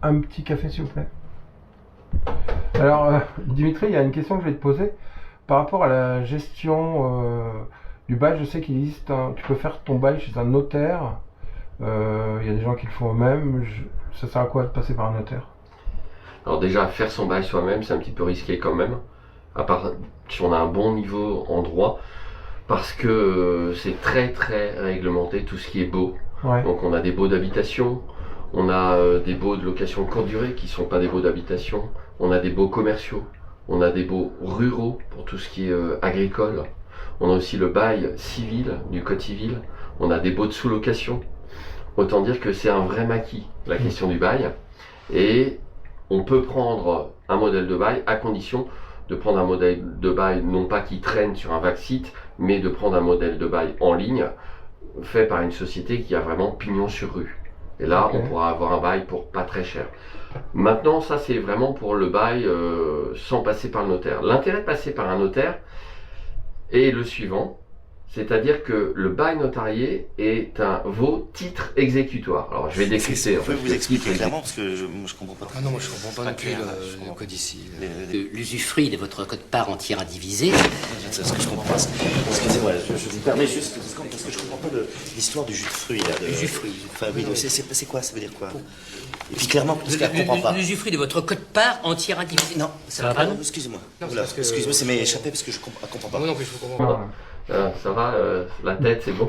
Un petit café, s'il vous plaît. Alors, Dimitri, il y a une question que je vais te poser. Par rapport à la gestion du bail, je sais qu'il existe tu peux faire ton bail chez un notaire. Il y a des gens qui le font eux-mêmes. Ça sert à quoi de passer par un notaire? Alors déjà, faire son bail soi-même, c'est un petit peu risqué quand même, à part si on a un bon niveau en droit, parce que c'est très très réglementé tout ce qui est baux. Ouais. Donc on a des baux d'habitation, on a des baux de location courte durée qui ne sont pas des baux d'habitation, on a des baux commerciaux, on a des baux ruraux pour tout ce qui est agricole, on a aussi le bail civil du code civil, on a des baux de sous-location. Autant dire que c'est un vrai maquis, la question du bail. Et on peut prendre un modèle de bail à condition de prendre un modèle de bail non pas qui traîne sur un vague site, mais de prendre un modèle de bail en ligne fait par une société qui a vraiment pignon sur rue. Et là, Ok. on pourra avoir un bail pour pas très cher. Maintenant, ça c'est vraiment pour le bail sans passer par le notaire. L'intérêt de passer par un notaire est le suivant. C'est-à-dire que le bail notarié vaut titre exécutoire. Alors je vais décrypter. Vous pouvez vous expliquer clairement parce que moi je comprends pas. Ah non, moi je comprends pas non plus clair, je le comprends code ici. L'usufruit de votre quote-part entière indivisée. C'est ce que je comprends pas. Excusez-moi, je vous permets juste 2 secondes parce que je comprends pas l'histoire du jus de fruits là. L'usufruit. Enfin oui, c'est quoi? Ça veut dire quoi? Et puis clairement, parce qu'elle comprend pas. L'usufruit de votre code-part entière indivisée. Non, Ça va pas, non? excusez-moi. Non, Voilà, parce que- excusez-moi, c'est m'est échappé parce que je comprends pas. Moi non plus, je comprends pas. Voilà. Ça va, la tête, c'est bon.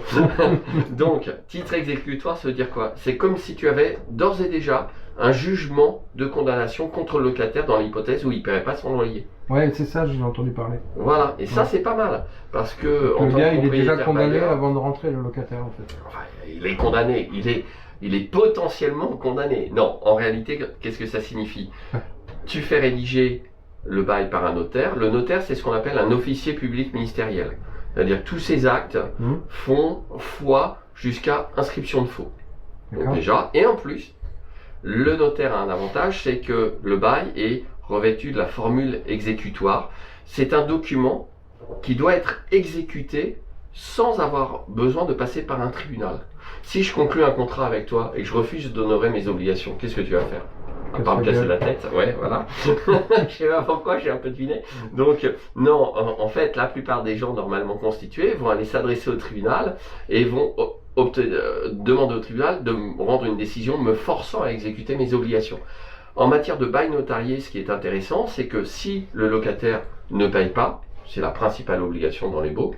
Donc, titre exécutoire, ça veut dire quoi? C'est comme si tu avais d'ores et déjà un jugement de condamnation contre le locataire dans l'hypothèse où il ne paierait pas son loyer. Ouais, c'est ça, j'ai entendu parler. Voilà, et ça Ouais. c'est pas mal, parce que Le en tant gars, que il est déjà propriétaire condamné bailleur, avant de rentrer, le locataire, en fait. enfin, il est condamné, il est potentiellement condamné. Non, en réalité, qu'est-ce que ça signifie? Tu fais rédiger le bail par un notaire. Le notaire, c'est ce qu'on appelle un officier public ministériel. C'est-à-dire que tous ces actes font foi jusqu'à inscription de faux. Donc D'accord. déjà, et en plus, le notaire a un avantage, c'est que le bail est revêtu de la formule exécutoire. C'est un document qui doit être exécuté sans avoir besoin de passer par un tribunal. Si je conclus un contrat avec toi et que je refuse d'honorer mes obligations, qu'est-ce que tu vas faire? À part me casser la tête, ouais, voilà. Je sais pas pourquoi, j'ai un peu deviné. Donc, non, en fait, la plupart des gens normalement constitués vont aller s'adresser au tribunal et vont demander au tribunal de me rendre une décision me forçant à exécuter mes obligations. En matière de bail notarié, ce qui est intéressant, c'est que si le locataire ne paye pas, c'est la principale obligation dans les baux,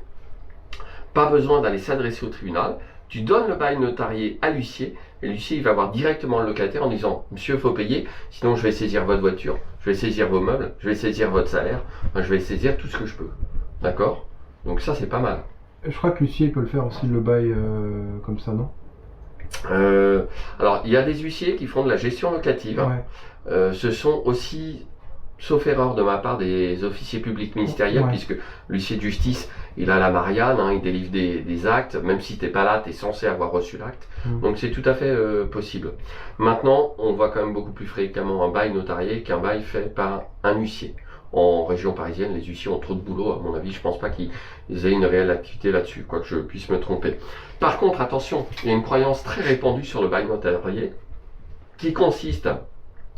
pas besoin d'aller s'adresser au tribunal, tu donnes le bail notarié à l'huissier, et l'huissier il va voir directement le locataire en disant « Monsieur, il faut payer, sinon je vais saisir votre voiture, je vais saisir vos meubles, je vais saisir votre salaire, enfin, je vais saisir tout ce que je peux. » D'accord? Donc ça, c'est pas mal. Je crois que l'huissier peut le faire aussi, le bail comme ça, non? Alors, il y a des huissiers qui font de la gestion locative. Ouais. Ce sont aussi, sauf erreur de ma part, des officiers publics ministériels, Ouais. puisque l'huissier de justice, il a la Marianne, hein, il délivre des actes, même si tu n'es pas là, tu es censé avoir reçu l'acte. Donc c'est tout à fait possible. Maintenant, on voit quand même beaucoup plus fréquemment un bail notarié qu'un bail fait par un huissier. En région parisienne, les huissiers ont trop de boulot, à mon avis, je pense pas qu'ils aient une réelle activité là-dessus, quoique je puisse me tromper. Par contre, attention, il y a une croyance très répandue sur le bail notarié, qui consiste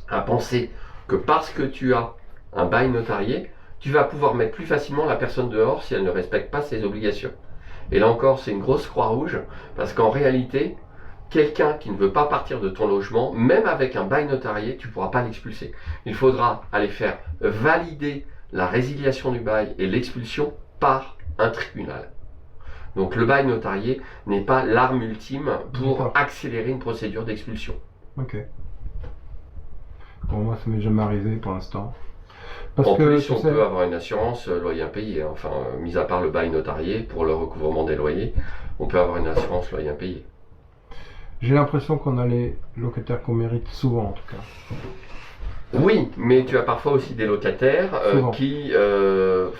à penser que parce que tu as un bail notarié, tu vas pouvoir mettre plus facilement la personne dehors si elle ne respecte pas ses obligations. Et là encore, c'est une grosse croix rouge, parce qu'en réalité, quelqu'un qui ne veut pas partir de ton logement, même avec un bail notarié, tu ne pourras pas l'expulser. Il faudra aller faire valider la résiliation du bail et l'expulsion par un tribunal. Donc le bail notarié n'est pas l'arme ultime pour D'accord. accélérer une procédure d'expulsion. Ok. Bon, moi, ça m'est jamais arrivé pour l'instant. Parce En que, plus, tu on sais, peut avoir une assurance loyer impayé. Enfin, mis à part le bail notarié pour le recouvrement des loyers, on peut avoir une assurance loyer impayé. j'ai l'impression qu'on a les locataires qu'on mérite souvent, en tout cas. Oui, mais tu as parfois aussi des locataires Souvent. qui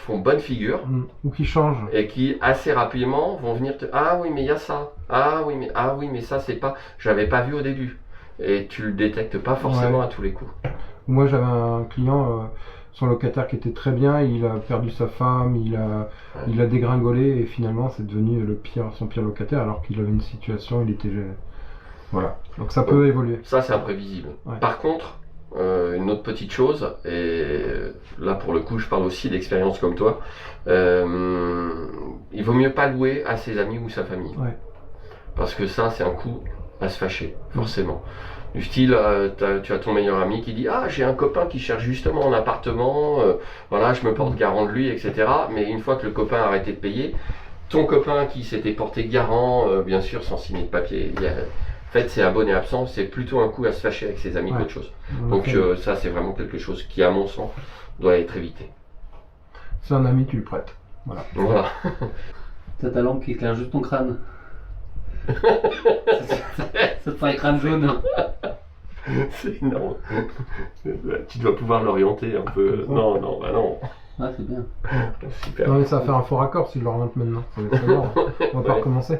font bonne figure Ou qui changent. et qui assez rapidement vont venir te ah oui mais il y a ça, ah oui mais ça c'est pas, j'avais pas vu au début et tu le détectes pas forcément Ouais. à tous les coups. Moi, j'avais un client, son locataire qui était très bien, il a perdu sa femme, il a dégringolé et finalement, c'est devenu son pire locataire alors qu'il avait une situation, Voilà. Donc ça peut évoluer. Ça, c'est imprévisible. Ouais. Par contre, une autre petite chose, et là pour le coup, je parle aussi d'expérience comme toi, il vaut mieux pas louer à ses amis ou sa famille. Ouais. Parce que ça, c'est un coup à se fâcher, forcément. Du style, tu as ton meilleur ami qui dit « Ah, j'ai un copain qui cherche justement un appartement, voilà, je me porte garant de lui, etc. » Mais une fois que le copain a arrêté de payer, ton copain qui s'était porté garant, bien sûr, sans signer de papier, en fait, c'est abonné absent, c'est plutôt un coup à se fâcher avec ses amis Ouais. qu'autre chose. Donc ça, c'est vraiment quelque chose qui, à mon sens, doit être évité. C'est un ami, tu le prêtes. Voilà. Donc, voilà. T'as ta lampe qui éclaire juste ton crâne. Ça te fait un crâne jaune. C'est énorme. Tu dois pouvoir l'orienter un peu. Non, non, bah non. Ah, c'est bien. Super. Non mais ça va faire un faux raccord si je le remonte maintenant. C'est mort. On va pas Ouais. recommencer.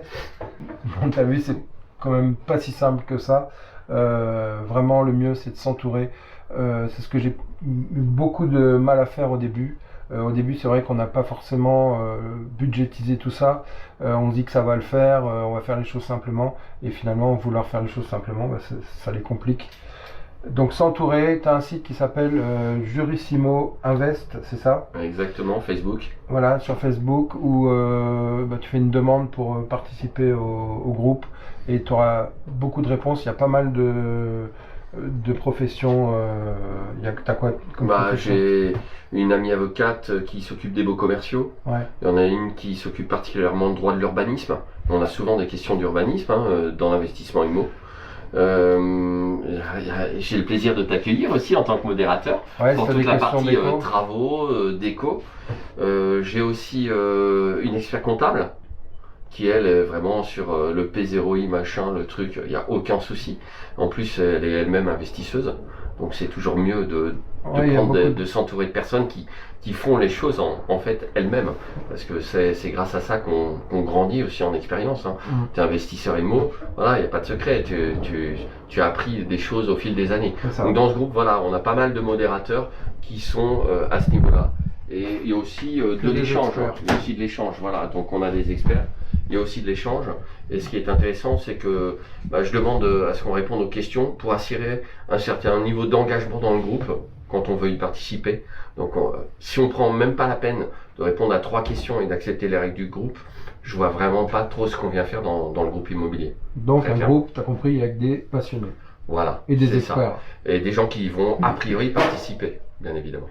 Bon, t'as vu, c'est quand même pas si simple que ça. Vraiment, le mieux, c'est de s'entourer. C'est ce que j'ai eu beaucoup de mal à faire au début. Au début, c'est vrai qu'on n'a pas forcément budgétisé tout ça. On se dit que ça va le faire, on va faire les choses simplement. Et finalement, vouloir faire les choses simplement, bah, ça les complique. Donc s'entourer, tu as un site qui s'appelle Jurissimo Invest, c'est ça? Exactement, Facebook. Voilà, sur Facebook, où bah, tu fais une demande pour participer au groupe et tu auras beaucoup de réponses. Il y a pas mal de professions. T'as quoi comme Bah, profession? j'ai une amie avocate qui s'occupe des baux commerciaux. Ouais, Il y en a une qui s'occupe particulièrement de droit de l'urbanisme. On a souvent des questions d'urbanisme dans l'investissement immo. J'ai le plaisir de t'accueillir aussi en tant que modérateur ouais, pour si t'as toute des la questions partie d'éco. travaux, déco. J'ai aussi une expert comptable qui elle est vraiment sur le P0I machin, le truc, il n'y a aucun souci. En plus, elle est elle-même investisseuse, donc c'est toujours mieux de Ouais, il y a prendre beaucoup de s'entourer de personnes qui font les choses en fait elles-mêmes, parce que c'est grâce à ça qu'on grandit aussi en expérience. Hein. Tu es investisseur immo, voilà, il n'y a pas de secret, tu as appris des choses au fil des années. C'est ça. Donc dans ce groupe, voilà, on a pas mal de modérateurs qui sont à ce niveau-là. Et il y a aussi de des l'échange. experts. Il y a aussi de l'échange, voilà. Donc on a des experts. Il y a aussi de l'échange. Et ce qui est intéressant, c'est que je demande à ce qu'on réponde aux questions pour assurer un certain niveau d'engagement dans le groupe quand on veut y participer. Donc si on prend même pas la peine de répondre à 3 questions et d'accepter les règles du groupe, je vois vraiment pas trop ce qu'on vient faire dans le groupe immobilier. Donc Très un clair. groupe, tu as compris, il y a que des passionnés Voilà. et des c'est ça. experts. Et des gens qui vont a priori participer, bien évidemment.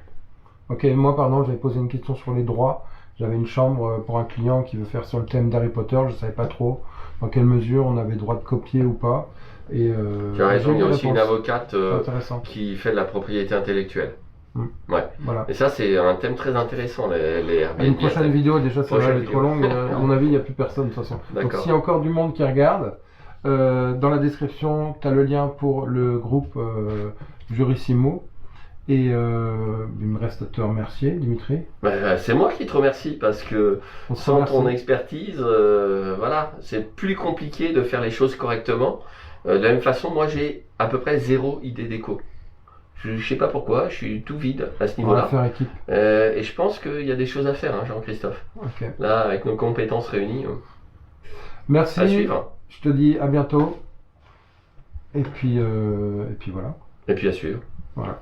Ok, moi pardon, j'avais posé une question sur les droits. J'avais une chambre pour un client qui veut faire sur le thème d'Harry Potter. Je ne savais pas trop dans quelle mesure on avait le droit de copier ou pas. Et, Tu as raison, j'ai il y a une aussi une réponse. avocate C'est intéressant. qui fait de la propriété intellectuelle. Ouais. Voilà. Et ça, c'est un thème très intéressant, les Airbnb. Une prochaine vidéo, déjà ça va Prochaine être trop vidéo. long, mais à mon avis, il n'y a plus personne de toute façon. Donc D'accord. s'il y a encore du monde qui regarde, dans la description, tu as le lien pour le groupe Jurissimo. Et il me reste à te remercier, Dimitri. C'est moi qui te remercie parce que On se sans remercie. ton expertise, voilà, c'est plus compliqué de faire les choses correctement. De la même façon, moi j'ai à peu près 0 idée déco. Je sais pas pourquoi, je suis tout vide à ce On va niveau-là. faire équipe. Et je pense qu'il y a des choses à faire, hein, Jean-Christophe. Ok. Là, avec nos compétences réunies, Merci. à suivre. Je te dis à bientôt. Et puis voilà. Et puis à suivre. Voilà.